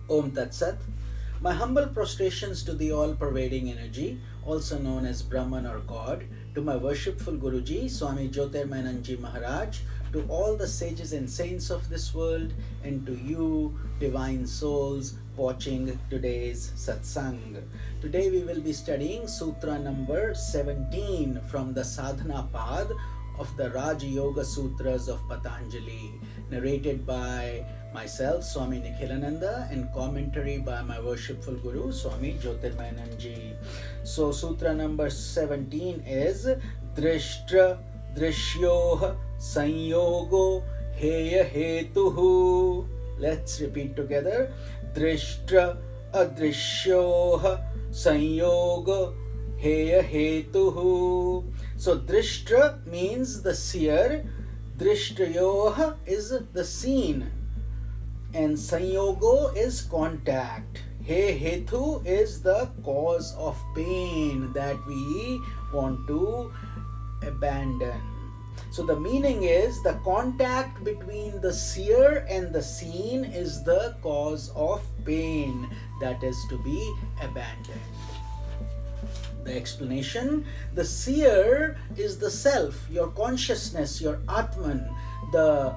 Om Tat Sat. My humble prostrations to the all-pervading energy, also known as Brahman or God, to my worshipful Guruji, Swami Jyotirmayananda Maharaj, to all the sages and saints of this world, and to you, divine souls, watching today's satsang. Today we will be studying Sutra number 17 from the Sadhana Pad of the Raja Yoga Sutras of Patanjali, narrated by myself, Swami Nikhilananda, and commentary by my worshipful Guru, Swami Jyotirmayananda. So, Sutra number 17 is Drishtra Drishyoh Sanyogo Heya Hetuhu. Let's repeat together. Drishtra Adrishyoh Sanyogo Heya Hetuhu. So Drishtra means the seer, Drishtrayoha is the seen, and Sanyogo is contact. He Hetu is the cause of pain that we want to abandon. So the meaning is the contact between the seer and the seen is the cause of pain that is to be abandoned. The explanation: the seer is the self, your consciousness, your Atman, the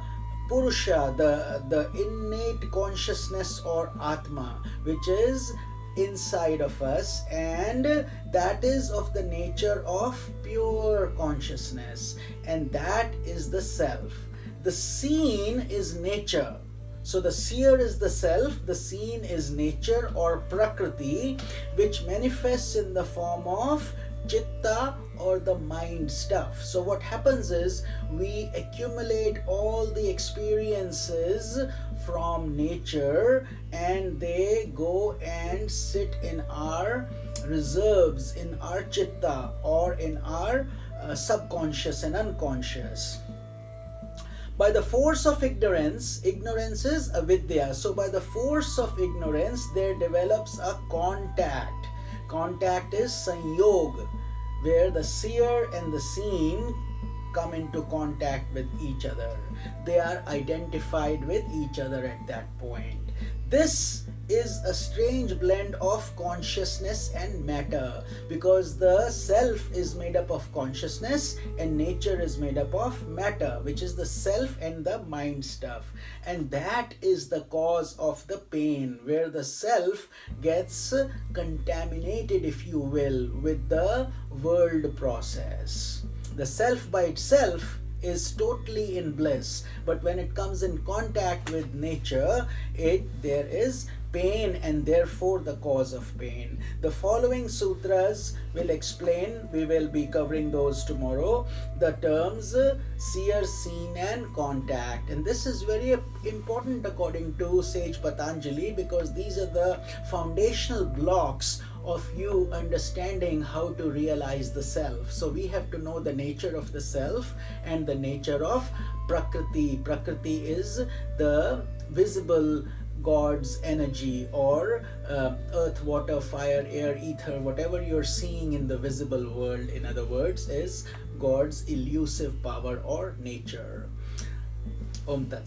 Purusha, the innate consciousness or Atma, which is inside of us, and that is of the nature of pure consciousness, and that is the self. The seen is nature. So the seer is the self, the seen is nature or prakriti, which manifests in the form of chitta or the mind stuff. So what happens is we accumulate all the experiences from nature, and they go and sit in our reserves, in our chitta, or in our subconscious and unconscious. By the force of ignorance, ignorance is avidya. So by the force of ignorance, there develops a contact. Contact is sanyog, where the seer and the seen come into contact with each other. They are identified with each other at that point. This is a strange blend of consciousness and matter, because the self is made up of consciousness and nature is made up of matter, which is the self and the mind stuff. And that is the cause of the pain, where the self gets contaminated, if you will, with the world process. The self by itself is totally in bliss, but when it comes in contact with nature, there is pain, and therefore the cause of pain. The following sutras will explain, we will be covering those tomorrow, the terms seer, seen, and contact. And this is very important according to sage Patanjali, because these are the foundational blocks of you understanding how to realize the self. So we have to know the nature of the self and the nature of prakriti. Prakriti is the visible God's energy, or earth, water, fire, air, ether, whatever you're seeing in the visible world, in other words, is God's elusive power or nature. Om Tat Sat.